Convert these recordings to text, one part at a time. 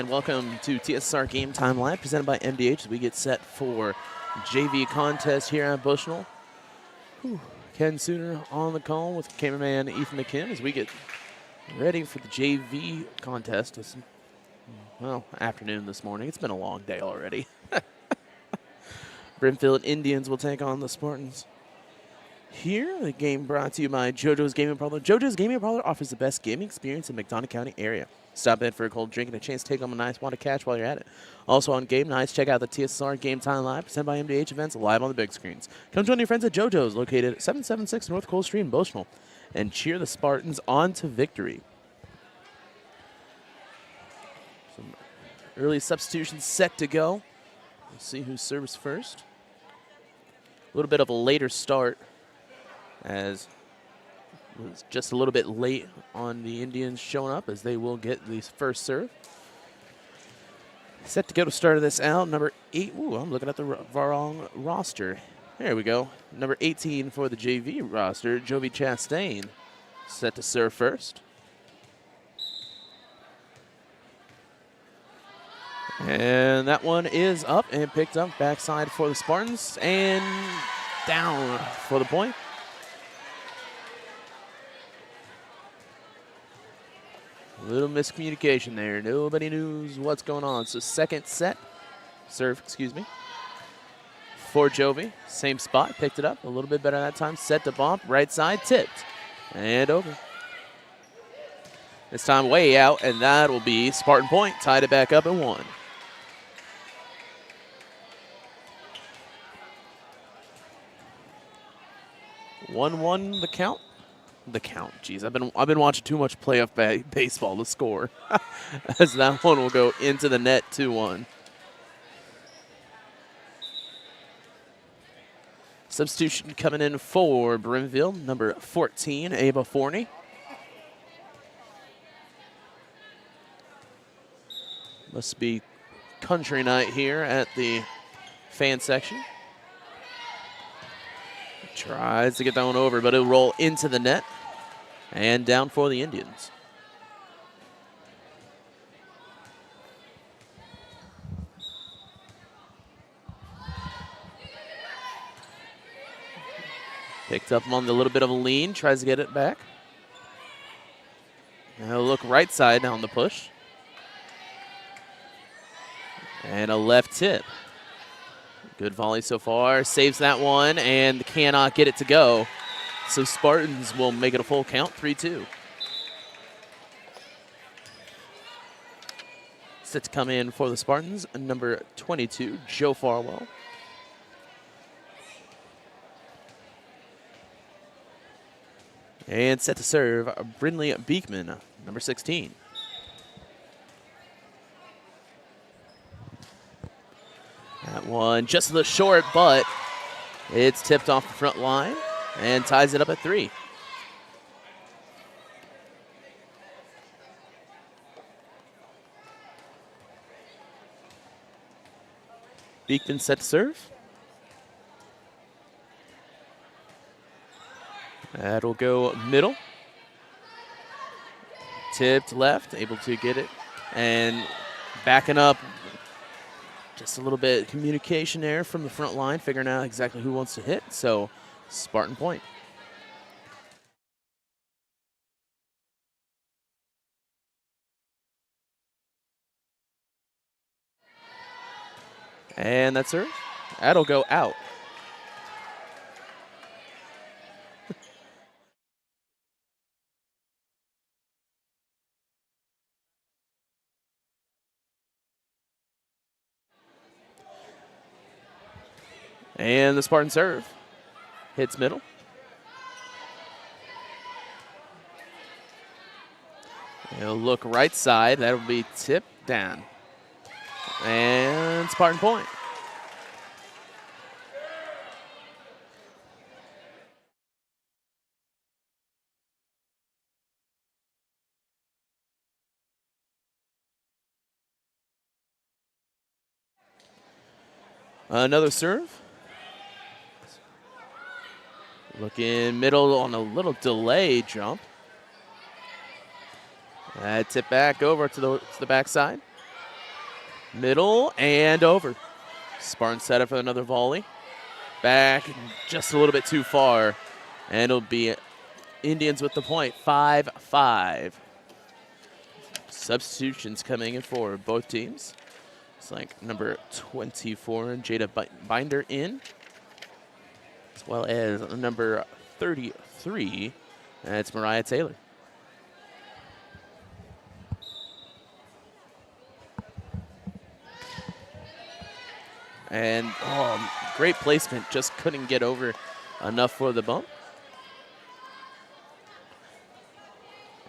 and welcome to TSSR Game Time Live, presented by MDH as we get set for JV contest here at Bushnell. Ken Sooner on the call with cameraman Ethan McKim as we get ready for the JV contest. This, well, afternoon this morning. It's been a long day already. Brimfield Indians will take on the Spartans. Here, the game brought to you by JoJo's Gaming Parlor. JoJo's Gaming Parlor offers the best gaming experience in McDonough County area. Stop in for a cold drink and a chance to take home a nice wad of cash while you're at it. Also on game nights, check out the TSSR Game Time Live, presented by MDH events live on the big screens. Come join your friends at JoJo's, located at 776 North Cole Street in Bushnell, and cheer the Spartans on to victory. Some early substitutions set to go. We'll see who serves first. A little bit of a later start, as it was just a little bit late on the Indians showing up, as they will get the first serve. Set to go to start this out, number 8. Ooh, I'm looking at the wrong roster. There we go. Number 18 for the JV roster, Jovi Chastain, set to serve first. And that one is up and picked up backside for the Spartans and down for the point. A little miscommunication there. Nobody knows what's going on. So second set, serve, excuse me, for Jovi. Same spot, picked it up a little bit better that time. Set to bump, right side, tipped, and over. This time way out, and that will be Spartan point. Tied it back up at 1. One the count. The count, geez, I've been watching too much playoff baseball to score. As that one will go into the net, 2-1. Substitution coming in for Brimfield, number 14, Ava Forney. Must be country night here at the fan section. Tries to get that one over, but it'll roll into the net and down for the Indians. Picked up on the little bit of a lean, tries to get it back. Now look right side down the push. And a left tip. Good volley so far, saves that one and cannot get it to go. So Spartans will make it a full count, 3-2. Set to come in for the Spartans, number 22, Joe Farwell. And set to serve, Brindley Beekman, number 16. That one just a little short, but it's tipped off the front line and ties it up at 3. Beekman set to serve. That'll go middle. Tipped left, able to get it. And backing up. Just a little bit of communication there from the front line, figuring out exactly who wants to hit. So, Spartan point. And that's serve. That'll go out. And the Spartan serve hits middle. He'll look right side. That'll be tipped down. And Spartan point. Another serve. Looking middle on a little delay jump. Tip back over to the backside. Middle and over. Spartans set up for another volley. Back just a little bit too far. And it'll be Indians with the point, 5-5. Substitutions coming in for both teams. It's like number 24, Jada Binder in, as well as number 33, that's Mariah Taylor. And great placement, just couldn't get over enough for the bump.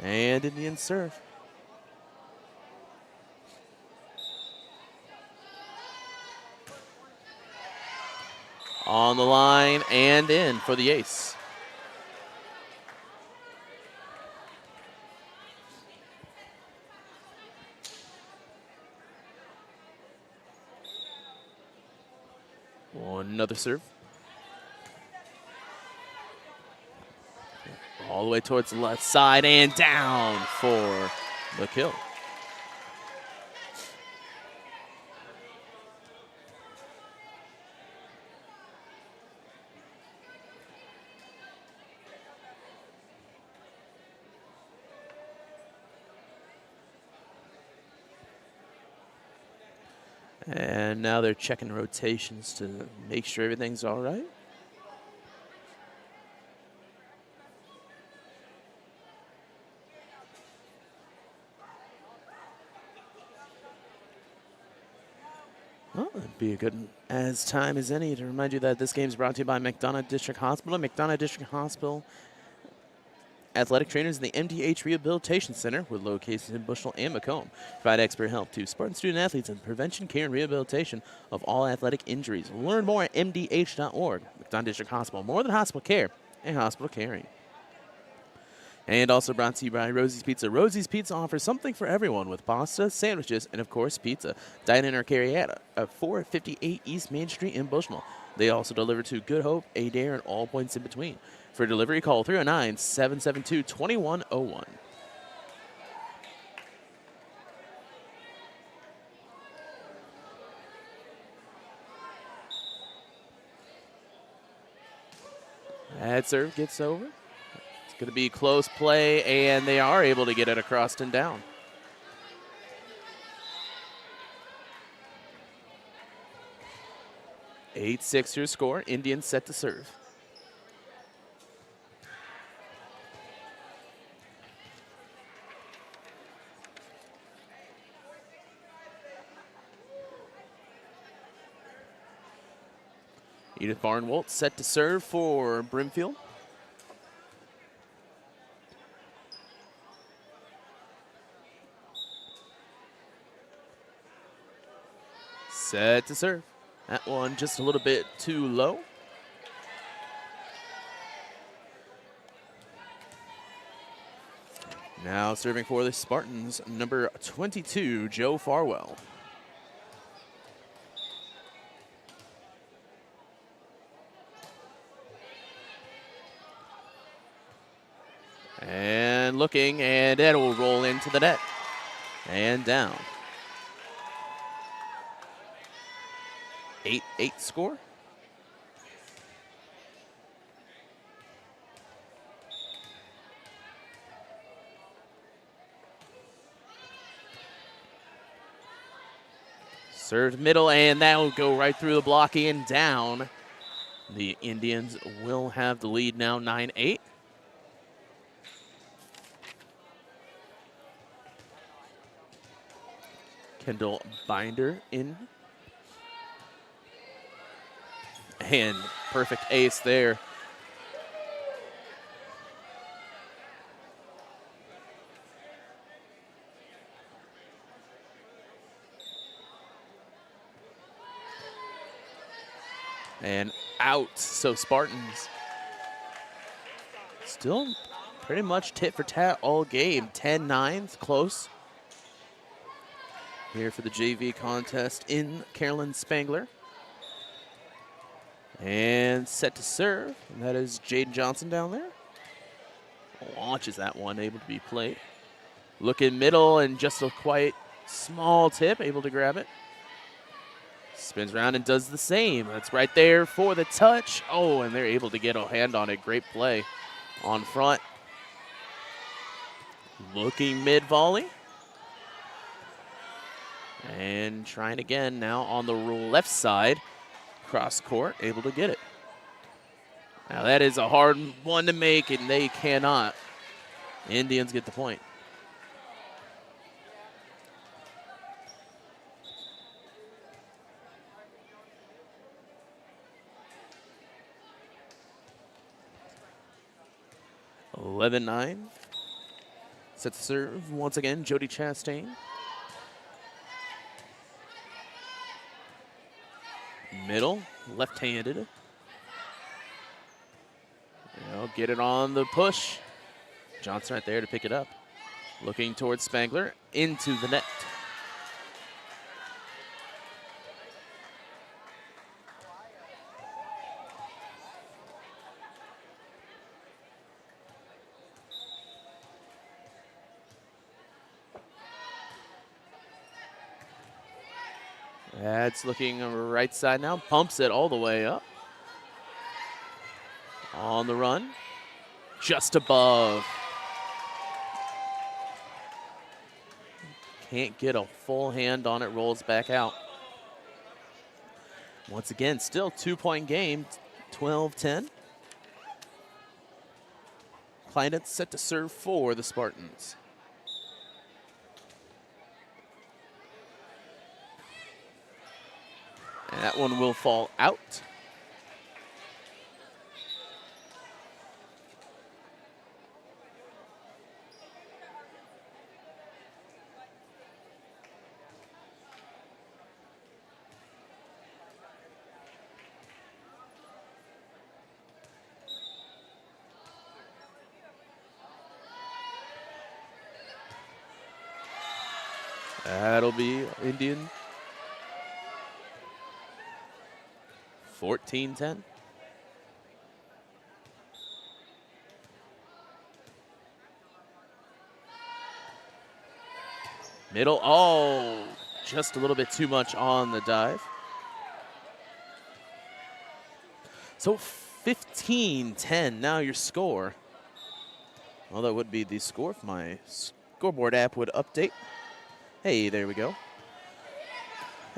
And Indian serve. On the line and in for the ace. Another serve. All the way towards the left side and down for the kill. And now they're checking rotations to make sure everything's all right. Well, it'd be a good as time as any to remind you that this game is brought to you by McDonough District Hospital. McDonough District Hospital athletic trainers in the MDH Rehabilitation Center with locations in Bushnell and Macomb provide expert help to Spartan student athletes in prevention, care, and rehabilitation of all athletic injuries. Learn more at mdh.org. McDonough District Hospital, more than hospital care and hospital caring. And also brought to you by Rosie's Pizza. Rosie's Pizza offers something for everyone with pasta, sandwiches, and of course pizza. Dine in or carry out at 458 East Main Street in Bushnell. They also deliver to Good Hope, Adair, and all points in between. For delivery, call 309-772-2101. That serve gets over. It's going to be close play, and they are able to get it across and down. Eight-6 your score. Indians set to serve. Edith Barnwalt set to serve for Brimfield. Set to serve. That one just a little bit too low. Now serving for the Spartans, number 22, Joe Farwell. And looking, and that will roll into the net. And down. 8-8 score. Served middle, and that will go right through the block and down. The Indians will have the lead now, 9-8. Kendall Binder in. And perfect ace there. And out. So Spartans still pretty much tit for tat all game. 10-9, close. Here for the JV contest in Carolyn Spangler. And set to serve. And that is Jaden Johnson down there. Launches that one, able to be played. Looking middle and just a quite small tip, able to grab it. Spins around and does the same. That's right there for the touch. Oh, and they're able to get a hand on it. Great play on front. Looking mid-volley. And trying again now on the left side. Cross court, able to get it. Now that is a hard one to make, and they cannot. Indians get the point. (11-9). Set to serve once again, Jody Chastain. Middle, left-handed. They'll get it on the push. Johnson right there to pick it up. Looking towards Spangler, into the net. That's looking right side now, pumps it all the way up. On the run, just above. Can't get a full hand on it, rolls back out. Once again, still 2-point game, 12-10. Kleinitz set to serve for the Spartans. And that one will fall out. That'll be Indian. 14-10. Middle, oh, just a little bit too much on the dive. So 15-10, now your score. Well, that would be the score if my scoreboard app would update. Hey, there we go.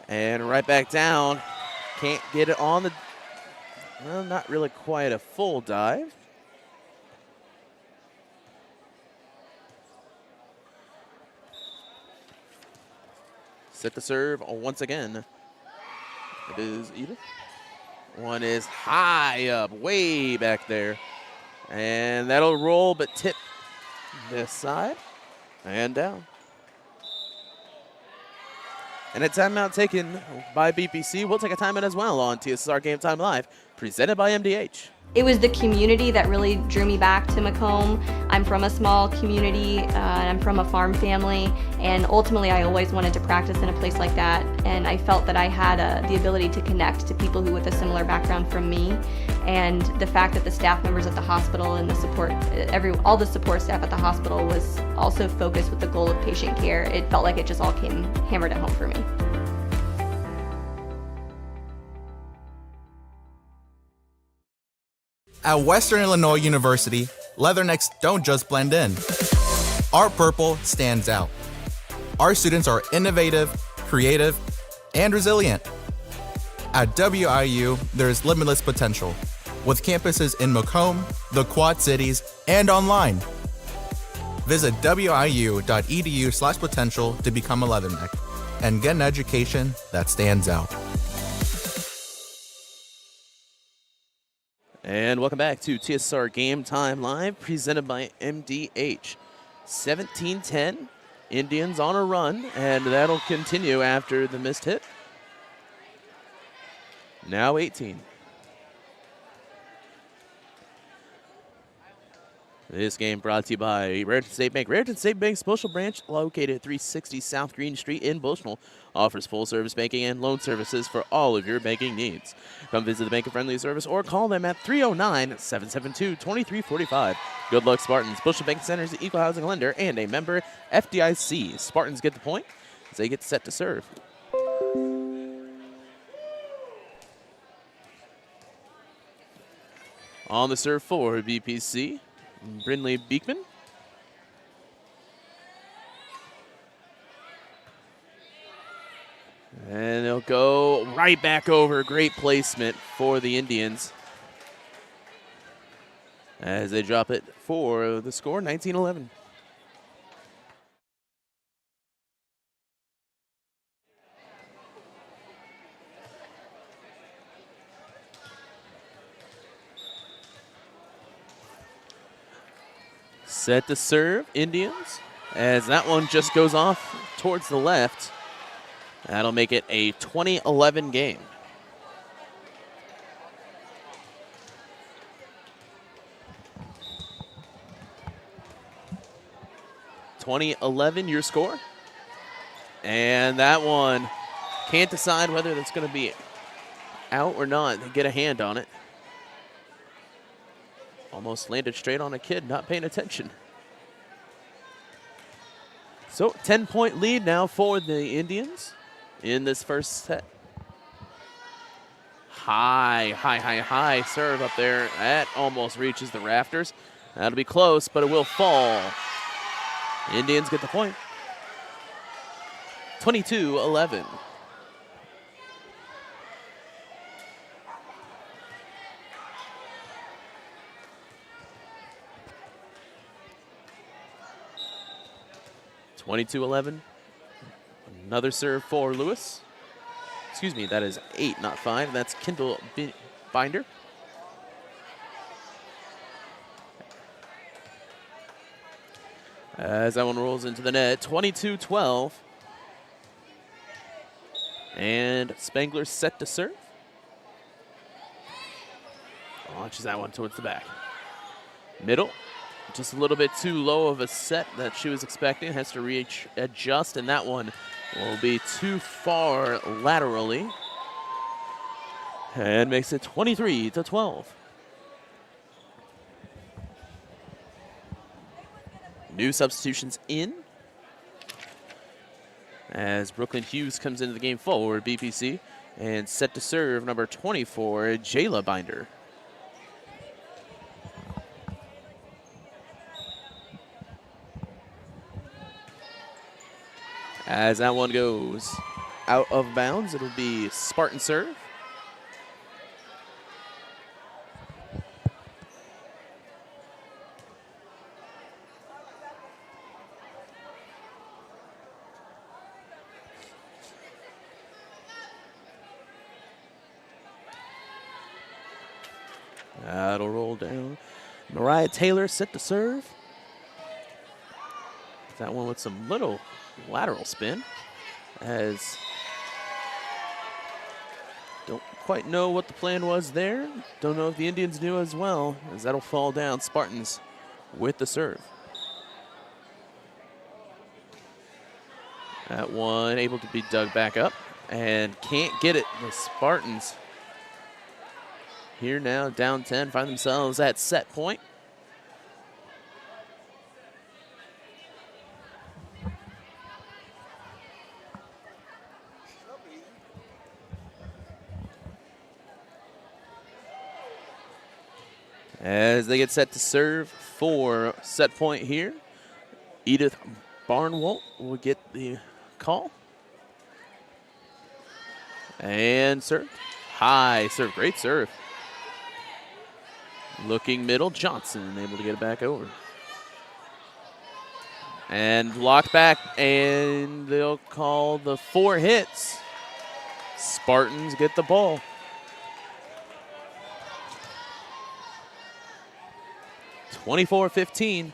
And right back down. Can't get it on the, well, not really quite a full dive. Set the serve once again. It is Edith. One is high up, way back there. And that'll roll, but tip this side and down. And a timeout taken by BPC. We'll take a timeout as well on TSSR Game Time Live, presented by MDH. It was the community that really drew me back to Macomb. I'm from a small community, and I'm from a farm family, and ultimately I always wanted to practice in a place like that, and I felt that I had the ability to connect to people who with a similar background from me, and the fact that the staff members at the hospital and the support, all the support staff at the hospital was also focused with the goal of patient care. It felt like it just all came hammered at home for me. At Western Illinois University, Leathernecks don't just blend in. Our purple stands out. Our students are innovative, creative, and resilient. At WIU, there's limitless potential, with campuses in Macomb, the Quad Cities, and online. Visit wiu.edu/potential to become a Leatherneck and get an education that stands out. And welcome back to TSSR Game Time Live, presented by MDH. 17-10, Indians on a run, and that'll continue after the missed hit. Now 18. This game brought to you by Raritan State Bank. Raritan State Bank's Bushnell branch, located at 360 South Green Street in Bushnell, offers full-service banking and loan services for all of your banking needs. Come visit the bank of friendly service or call them at 309-772-2345. Good luck, Spartans. Bushnell Bank Center is an equal housing lender and a member FDIC. Spartans get the point as they get set to serve. On the serve for BPC, Brindley Beekman. And they'll go right back over. Great placement for the Indians as they drop it for the score, 19-11. Set to serve, Indians, as that one just goes off towards the left. That'll make it a 20-11 game. Your score. And that one can't decide whether that's going to be out or not. They get a hand on it. Almost landed straight on a kid not paying attention. So 10-point lead now for the Indians in this first set. High serve up there. That almost reaches the rafters. That'll be close, but it will fall. Indians get the point. 22-11. Another serve for Lewis. Excuse me, that is 8, not 5. That's Kendall Binder. As that one rolls into the net, 22-12. And Spangler's set to serve. Launches that one towards the back. Middle. Just a little bit too low of a set that she was expecting. Has to adjust, and that one will be too far laterally. And makes it 23-12. New substitutions in. As Brooklyn Hughes comes into the game for BPC. And set to serve, number 24, Jayla Binder. As that one goes out of bounds, it'll be Spartan serve. That'll roll down. Mariah Taylor set to serve. That one with some little lateral spin, as don't quite know what the plan was there. Don't know if the Indians knew as well, as that'll fall down. Spartans with the serve. That one able to be dug back up and can't get it. The Spartans here now down 10, find themselves at set point. As they get set to serve for set point here, Edith Barnwalt will get the call. And serve. High serve, great serve. Looking middle, Johnson able to get it back over. And blocked back, and they'll call the 4 hits. Spartans get the ball. 24-15.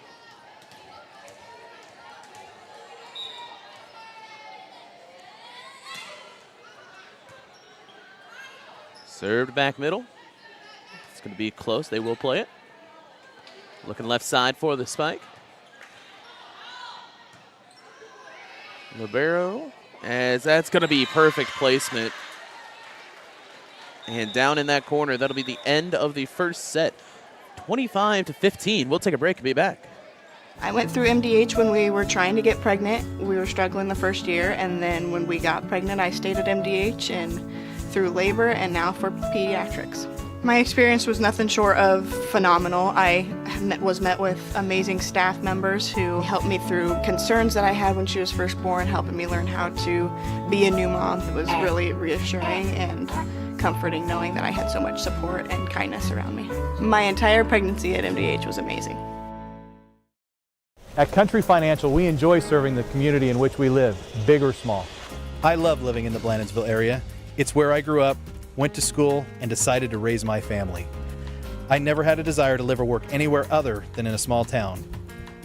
Served back middle. It's going to be close. They will play it. Looking left side for the spike. Libero, as that's going to be perfect placement. And down in that corner, that'll be the end of the first set. 25-15. We'll take a break and be back. I went through MDH when we were trying to get pregnant. We were struggling the first year, and then when we got pregnant, I stayed at MDH and through labor and now for pediatrics. My experience was nothing short of phenomenal. I was met with amazing staff members who helped me through concerns that I had when she was first born, helping me learn how to be a new mom. It was really reassuring and comforting knowing that I had so much support and kindness around me. My entire pregnancy at MDH was amazing. At Country Financial, we enjoy serving the community in which we live, big or small. I love living in the Blandonsville area. It's where I grew up, went to school, and decided to raise my family. I never had a desire to live or work anywhere other than in a small town.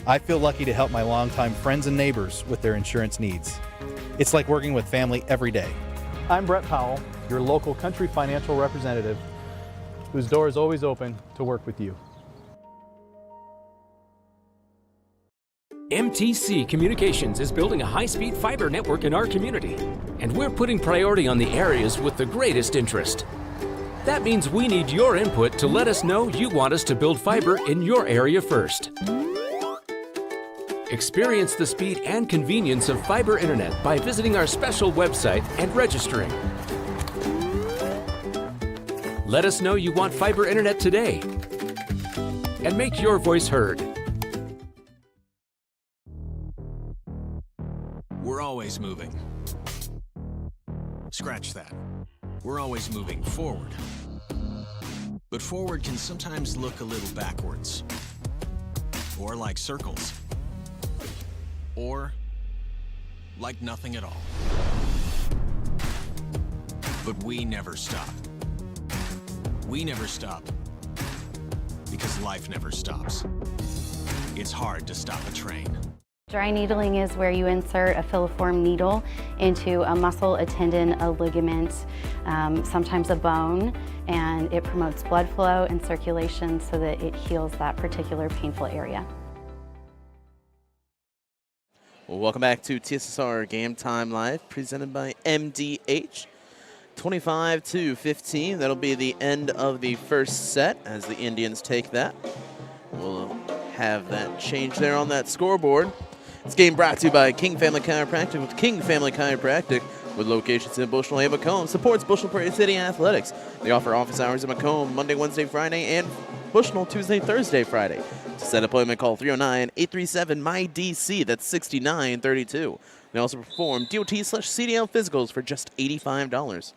I feel lucky to help my longtime friends and neighbors with their insurance needs. It's like working with family every day. I'm Brett Powell, your local Country Financial representative, whose door is always open to work with you. MTC Communications is building a high-speed fiber network in our community, and we're putting priority on the areas with the greatest interest. That means we need your input to let us know you want us to build fiber in your area first. Experience the speed and convenience of fiber internet by visiting our special website and registering. Let us know you want fiber internet today, and make your voice heard. We're always moving. Scratch that. We're always moving forward. But forward can sometimes look a little backwards. Or like circles. Or like nothing at all. But we never stop. We never stop because life never stops. It's hard to stop a train. Dry needling is where you insert a filiform needle into a muscle, a tendon, a ligament, sometimes a bone, and it promotes blood flow and circulation so that it heals that particular painful area. Well, welcome back to TSSR Game Time Live, presented by MDH. 25-15, that'll be the end of the first set as the Indians take that. We'll have that change there on that scoreboard. This game brought to you by King Family Chiropractic. With King Family Chiropractic, with locations in Bushnell and Macomb, supports Bushnell-Prairie City athletics. They offer office hours in Macomb Monday, Wednesday, Friday, and Bushnell Tuesday, Thursday, Friday. To set an appointment, call 309-837-MY-DC. That's 6932. They also perform DOT/CDL physicals for just $85.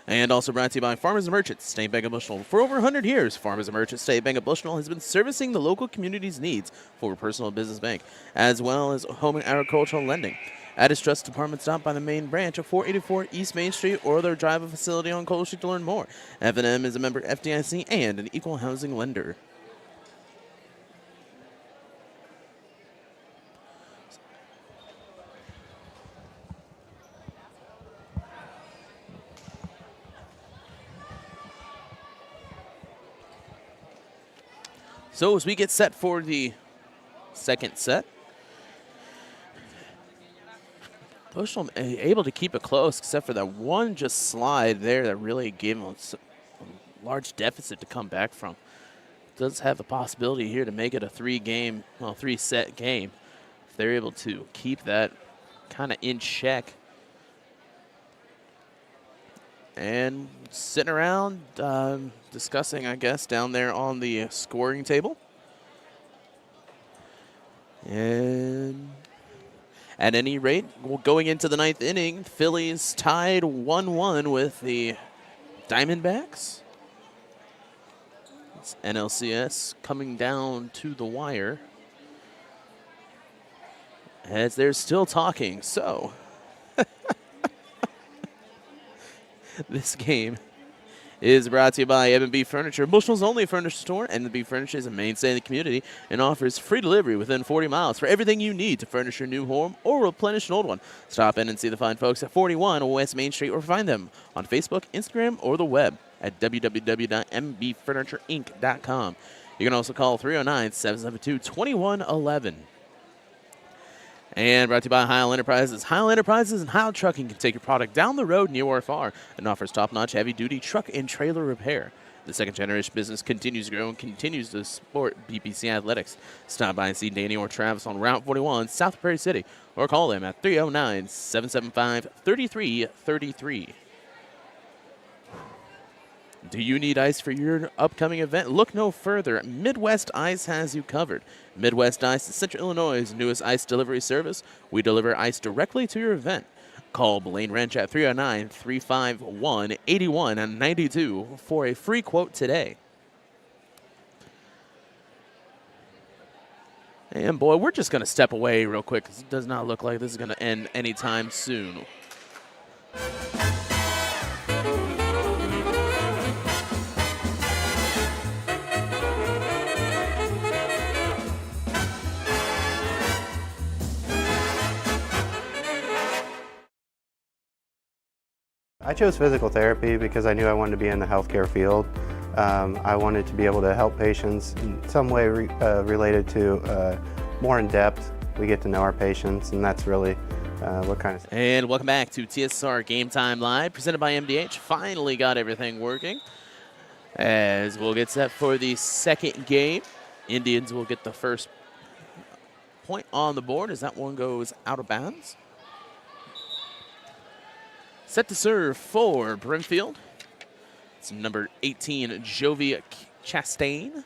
And also brought to you by Farmers and Merchants, State Bank of Bushnell. For over 100 years, Farmers and Merchants, State Bank of Bushnell has been servicing the local community's needs for personal and business bank, as well as home and agricultural lending. At its trust department, stop by the main branch of 484 East Main Street or their drive-up facility on Cole Street to learn more. F&M is a member FDIC and an equal housing lender. So as we get set for the second set, Bushnell able to keep it close except for that one just slide there that really gave them a large deficit to come back from. Does have a possibility here to make it a three-set game if they're able to keep that kind of in check. And sitting around discussing, I guess, down there on the scoring table. And at any rate, going into the ninth inning, Phillies tied 1-1 with the Diamondbacks. It's NLCS coming down to the wire as they're still talking. So this game is brought to you by M&B Furniture, Bushnell's only furniture store. M&B Furniture is a mainstay in the community and offers free delivery within 40 miles for everything you need to furnish your new home or replenish an old one. Stop in and see the fine folks at 41 West Main Street or find them on Facebook, Instagram, or the web at www.mbfurniturinc.com. You can also call 309-772-2111. And brought to you by Heil Enterprises. Heil Enterprises and Heil Trucking can take your product down the road, near or far, and offers top-notch heavy-duty truck and trailer repair. The second-generation business continues to grow and continues to support BPC Athletics. Stop by and see Danny or Travis on Route 41, South Prairie City, or call them at 309-775-3333. Do you need ice for your upcoming event? Look no further. Midwest Ice has you covered. Midwest Ice is Central Illinois' newest ice delivery service. We deliver ice directly to your event. Call Blaine Wrench at 309-351-8192 for a free quote today. And boy, we're just going to step away real quick because it does not look like this is going to end anytime soon. I chose physical therapy because I knew I wanted to be in the healthcare field. I wanted to be able to help patients in some way related to more in depth. We get to know our patients, and that's really what kind of. And welcome back to TSSR Game Time Live, presented by MDH. Finally got everything working. As we'll get set for the second game. Indians will get the first point on the board as that one goes out of bounds. Set to serve for Brimfield. It's number 18, Jovi Chastain.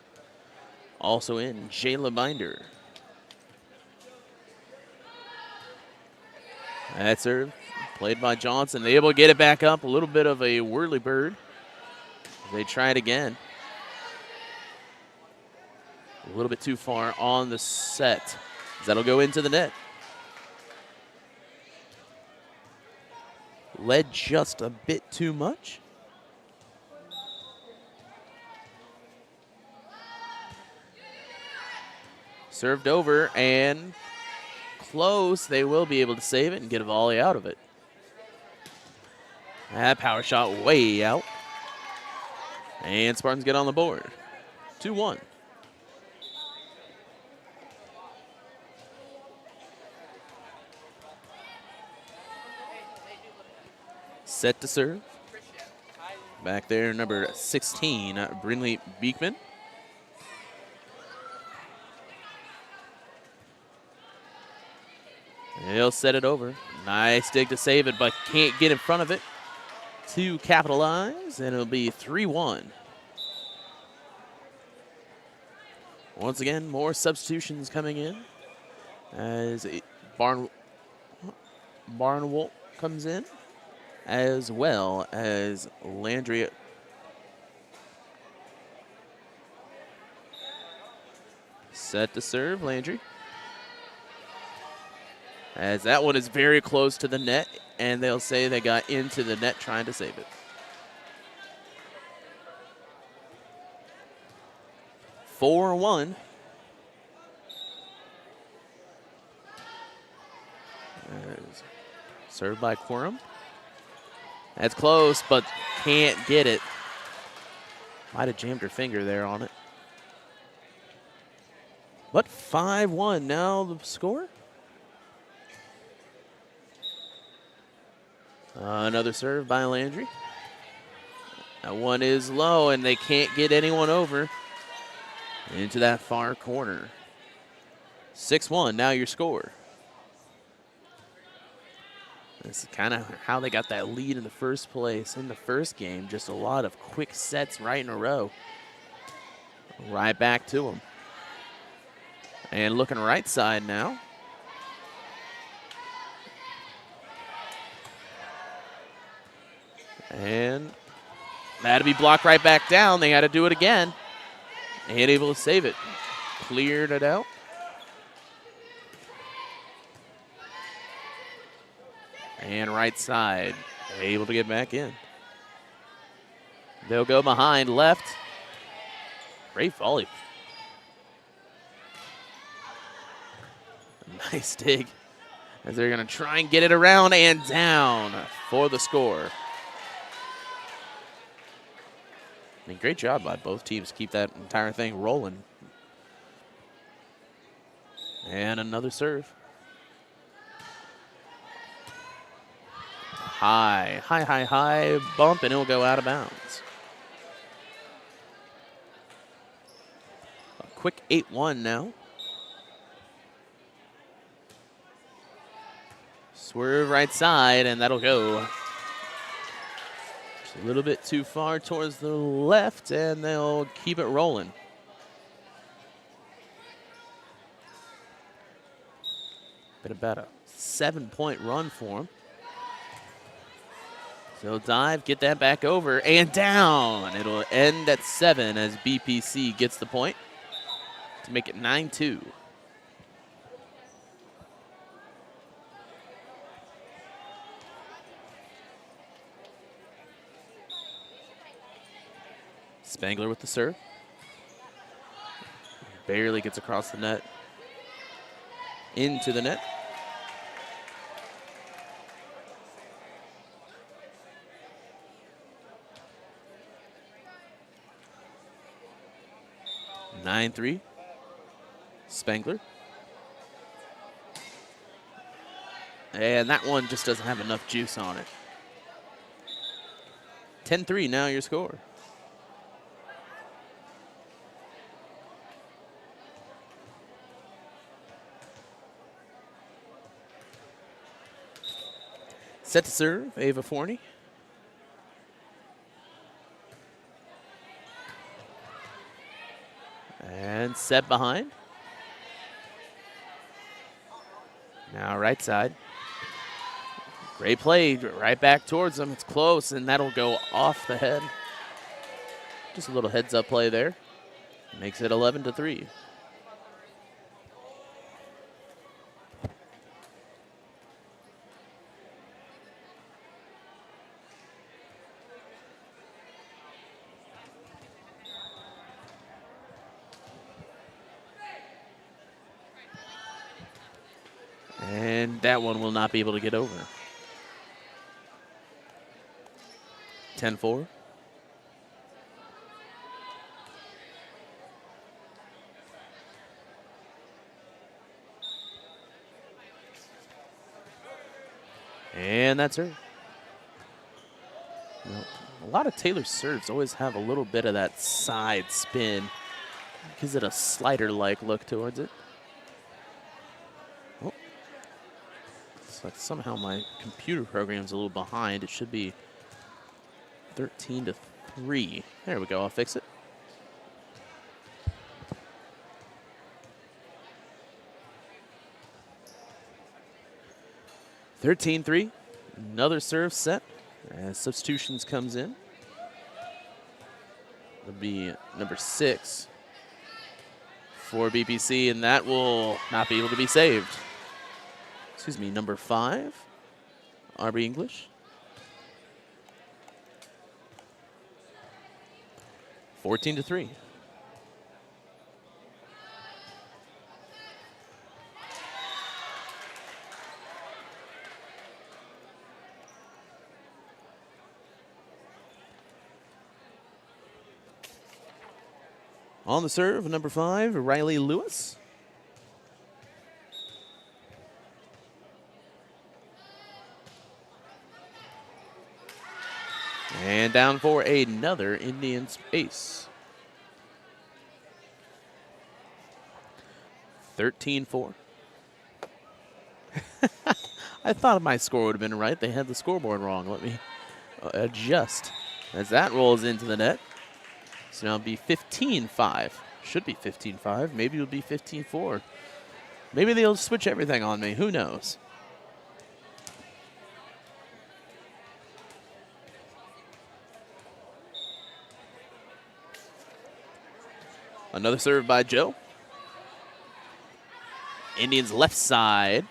Also in, Jayla Binder. That serve played by Johnson. They able to get it back up. A little bit of a whirly bird. They try it again. A little bit too far on the set. That'll go into the net. Led just a bit too much. Served over and close. They will be able to save it and get a volley out of it. That power shot way out. And Spartans get on the board. 2-1. Set to serve. Back there, number 16, Brinley Beekman. He'll set it over. Nice dig to save it, but can't get in front of it to capitalize, and it'll be 3-1. Once again, more substitutions coming in as Barnwell comes in, as well as Landry. Set to serve, Landry. As that one is very close to the net, and they'll say they got into the net trying to save it. (4-1). Served by Quorum. That's close, but can't get it. Might have jammed her finger there on it. But 5-1 now the score. Another serve by Landry. That one is low, and they can't get anyone over into that far corner. 6-1, now your score. This is kind of how they got that lead in the first place in the first game. Just a lot of quick sets right in a row. Right back to them. And looking right side now. And that'll be blocked right back down. They had to do it again. And able to save it. Cleared it out. And right side, able to get back in. They'll go behind left. Great volley. Nice dig. As they're going to try and get it around and down for the score. I mean, great job by both teams to keep that entire thing rolling. And another serve. High bump, and it'll go out of bounds. A quick 8-1 now. Swerve right side, and that'll go Just a little bit too far towards the left, and they'll keep it rolling. Been about a 7-point run for them. So dive, get that back over, and down. It'll end at 7 as BPC gets the point to make it 9-2. Spangler with the serve. Barely gets across the net. Into the net. 9-3. Spangler. And that one just doesn't have enough juice on it. 10-3 now your score. Set to serve, Ava Forney. And set behind. Now right side. Great play, right back towards them. It's close, and that'll go off the head. Just a little heads-up play there. Makes it 11-3. And that one will not be able to get over. 10-4. And that's her. You know, a lot of Taylor's serves always have a little bit of that side spin. Gives it a slider-like look towards it. Oh. It's like somehow my computer program's a little behind. It should be 13-3. There we go. I'll fix it. (13-3). Another serve set as substitutions comes in. It'll be number 6 for BPC, and that will not be able to be saved. Excuse me, number 5, RB English. 14-3. On the serve, number 5, Riley Lewis. And down for another Indians ace. 13-4. I thought my score would have been right. They had the scoreboard wrong. Let me adjust as that rolls into the net. So now it'll be 15-5. Should be 15-5. Maybe it'll be 15-4. Maybe they'll switch everything on me. Who knows? Another serve by Joe. Indians left side.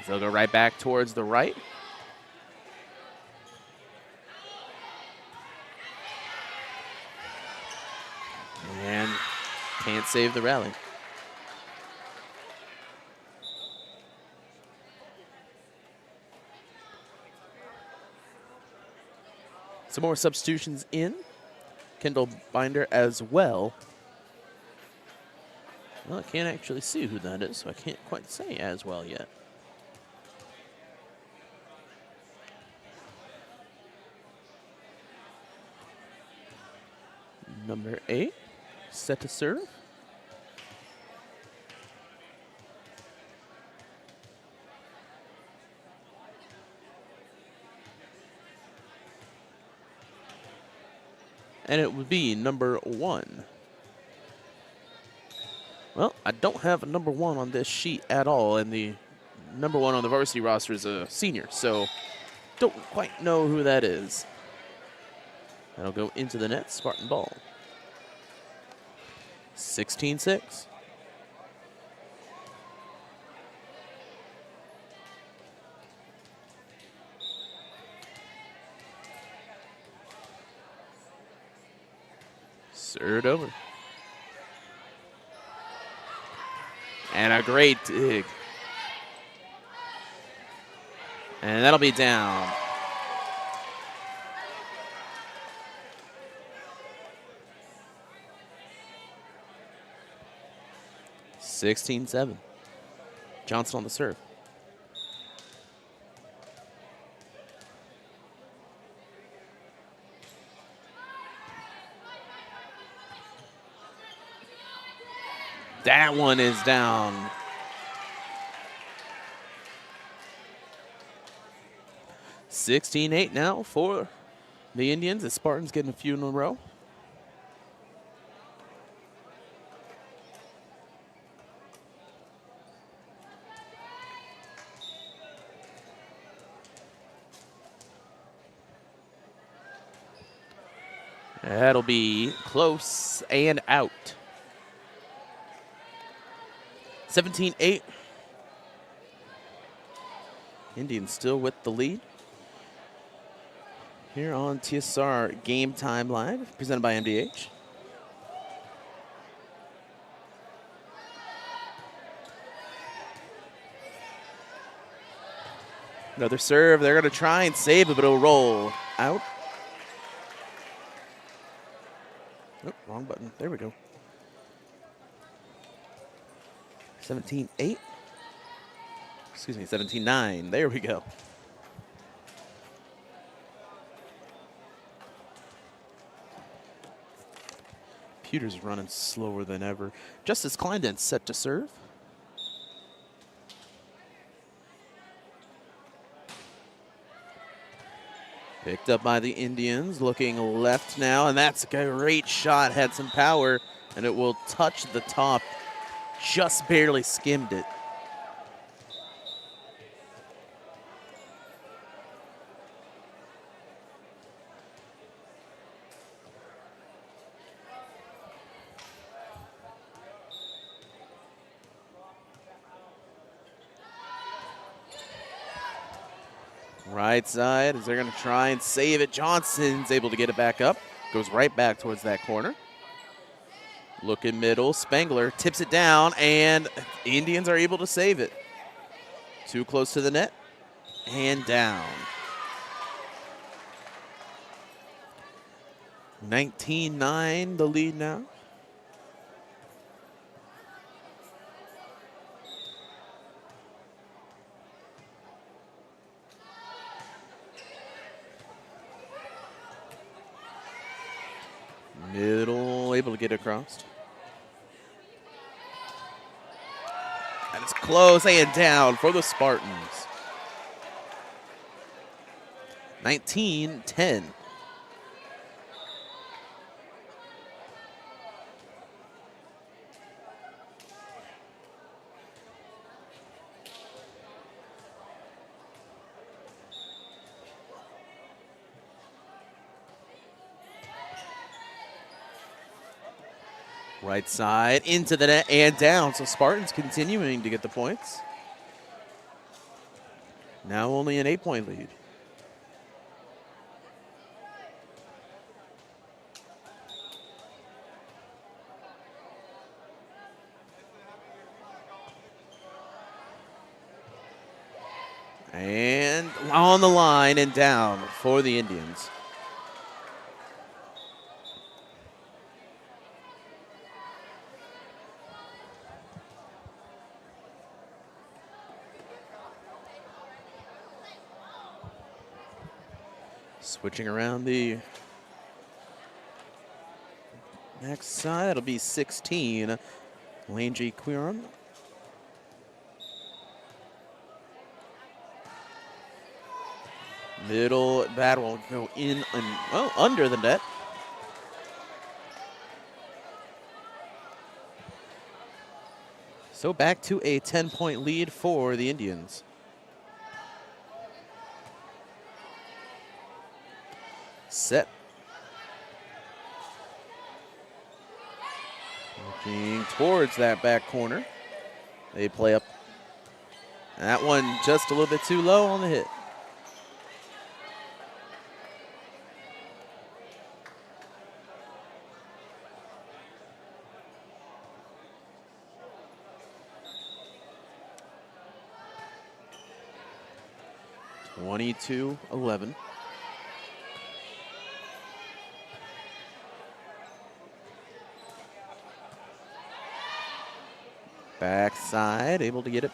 They'll go right back towards the right. And can't save the rally. Some more substitutions in. Kendall Binder as well. Well, I can't actually see who that is, so I can't quite say as well yet. Number 8, set to serve. and it would be number 1. Well, I don't have a number 1 on this sheet at all, and the number 1 on the varsity roster is a senior, so don't quite know who that is. That'll go into the net, Spartan ball. 16-6. Served over. And a great dig. And that'll be down. (16-7). Johnson on the serve. That one is down. (16-8) now for the Indians. The Spartans getting a few in a row. That'll be close and out. 17-8. Indians still with the lead. Here on TSSR Game Time Live, presented by MDH. Another serve. They're going to try and save it, but it'll roll out. Oh, wrong button. There we go. 17-8. Excuse me, 17-9. There we go. Computer's running slower than ever. Justice Kleinden's set to serve. Picked up by the Indians, looking left now, and that's a great shot. Had some power, and it will touch the top. Just barely skimmed it. Right side, as they're going to try and save it. Johnson's able to get it back up. Goes right back towards that corner. Looking middle, Spangler tips it down, and Indians are able to save it. Too close to the net, and down. 19-9, the lead now. Middle, able to get across. And it's close and down for the Spartans. 19-10. Right side, into the net and down. So Spartans continuing to get the points. Now only an 8-point lead. And on the line and down for the Indians. Switching around the next side, it'll be 16. Lane G. Quiron. Middle, that will go in and, well, under the net. So back to a 10-point lead for the Indians. Set. Looking towards that back corner. They play up. That one just a little bit too low on the hit. (22-11). Backside, able to get it.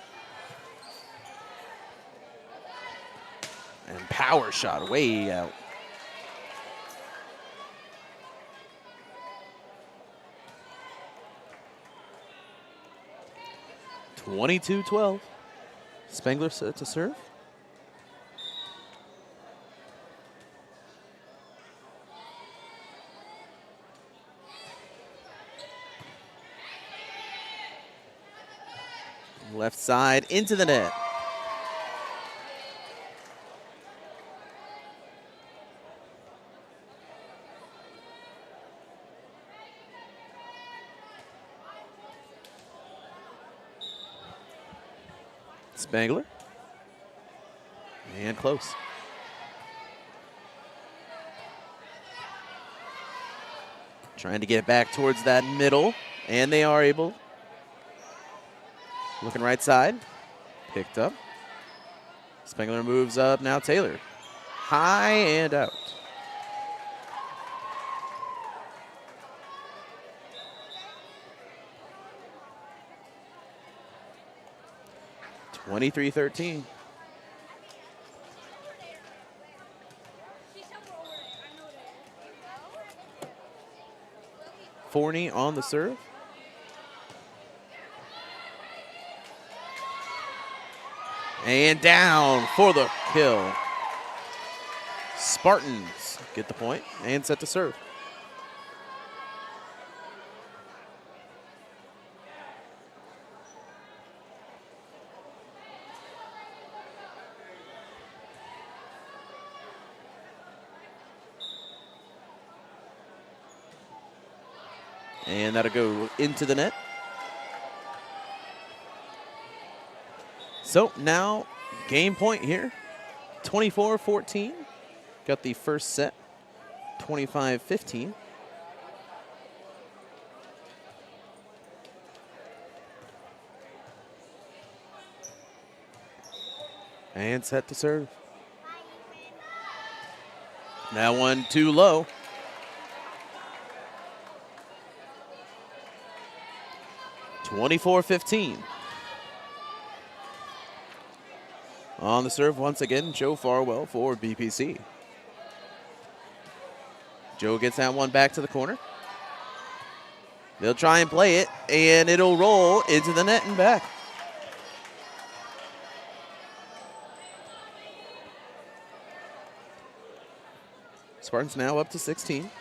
And power shot way out. (22-12). Spengler set to serve. Left side into the net. Spangler. And close. Trying to get back towards that middle, and they are able. Looking right side. Picked up. Spengler moves up. Now Taylor. High and out. (23-13). Forney on the serve. And down for the kill. Spartans get the point and set to serve. And that'll go into the net. So now game point here, 24-14. Got the first set, 25-15. And set to serve. That one too low. (24-15). On the serve once again, Joe Farwell for BPC. Joe gets that one back to the corner. They'll try and play it, and it'll roll into the net and back. Spartans now up to 16.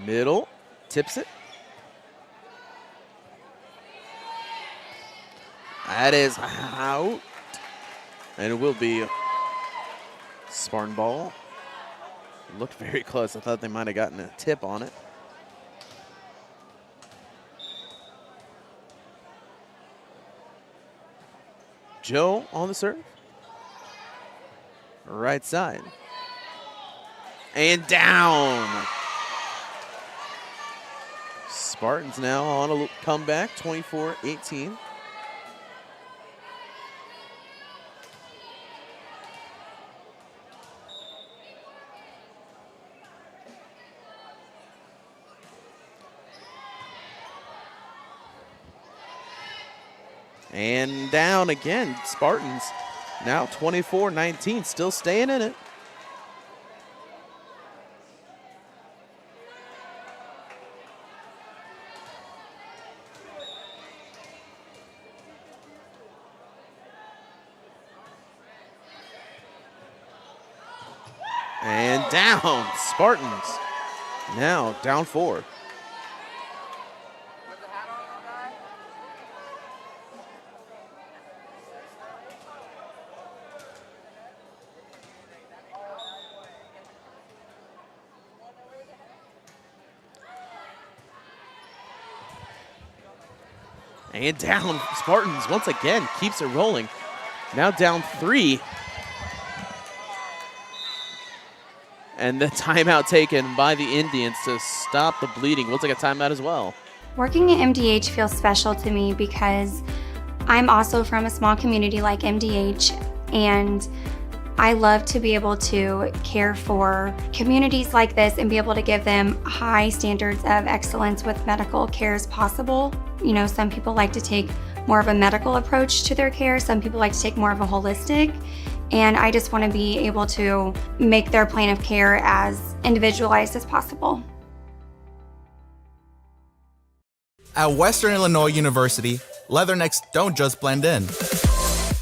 Middle, tips it. That is out. And it will be Spartan ball. Looked very close. I thought they might have gotten a tip on it. Joe on the serve. Right side. And down. Spartans now on a comeback, 24-18. And down again, Spartans now 24-19, still staying in it. And down, Spartans. Now down 4. And down, Spartans once again keeps it rolling. Now down 3. And the timeout taken by the Indians to stop the bleeding. We'll take a timeout as well. Working at MDH feels special to me because I'm also from a small community like MDH, and I love to be able to care for communities like this and be able to give them high standards of excellence with medical care as possible. You know, some people like to take more of a medical approach to their care. Some people like to take more of a holistic. And I just want to be able to make their plan of care as individualized as possible. At Western Illinois University, leathernecks don't just blend in.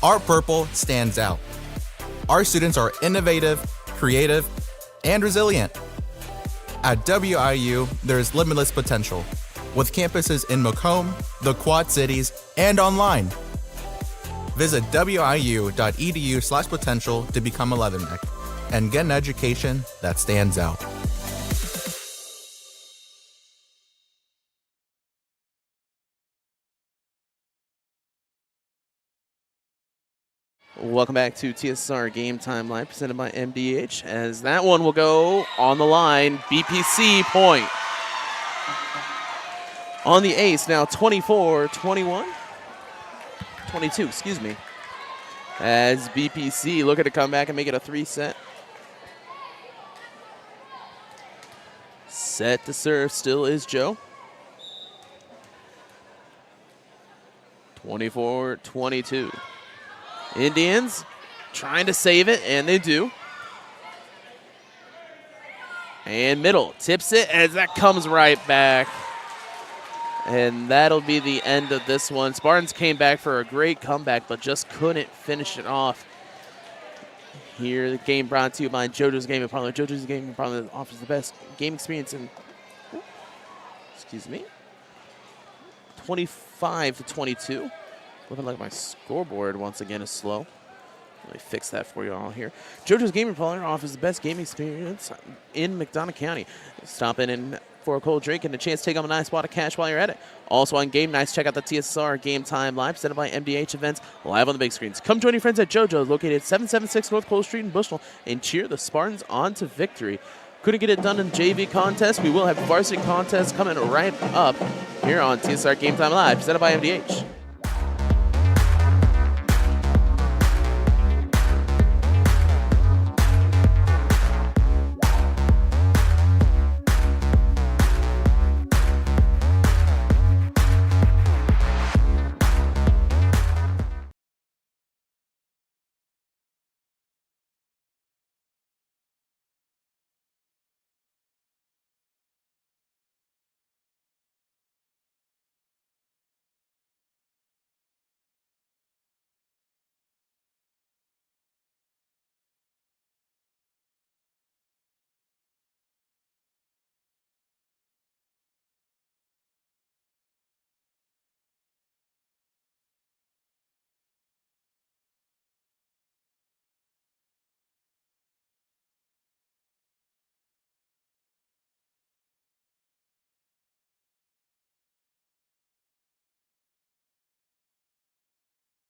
Our purple stands out. Our students are innovative, creative, and resilient. At WIU, there's limitless potential, with campuses in Macomb, the Quad Cities, and online. Visit wiu.edu/potential to become a leatherneck and get an education that stands out. Welcome back to TSSR Game Time Live, presented by MDH, as that one will go on the line. BPC point. On the ace now, 24-21. 22, excuse me. As BPC looking to come back and make it a 3-set. Set to serve still is Joe. 24-22. Indians trying to save it, and they do. And middle tips it as that comes right back. And that'll be the end of this one. Spartans came back for a great comeback, but just couldn't finish it off. Here, the game brought to you by JoJo's Gaming Parlor. JoJo's Gaming Parlor offers the best game experience in, 25-22. Looking like my scoreboard once again is slow. Let me fix that for you all here. JoJo's Gaming Parlor offers the best gaming experience in McDonough County. Stop in and for a cold drink and a chance to take home a nice wad of cash while you're at it. Also on game nights, check out the TSSR Game Time Live, presented by MDH events, live on the big screens. Come join your friends at JoJo's, located at 776 North Cole Street in Bushnell, and cheer the Spartans on to victory. Couldn't get it done in JV contest. We will have varsity contests coming right up here on TSSR Game Time Live, presented by MDH.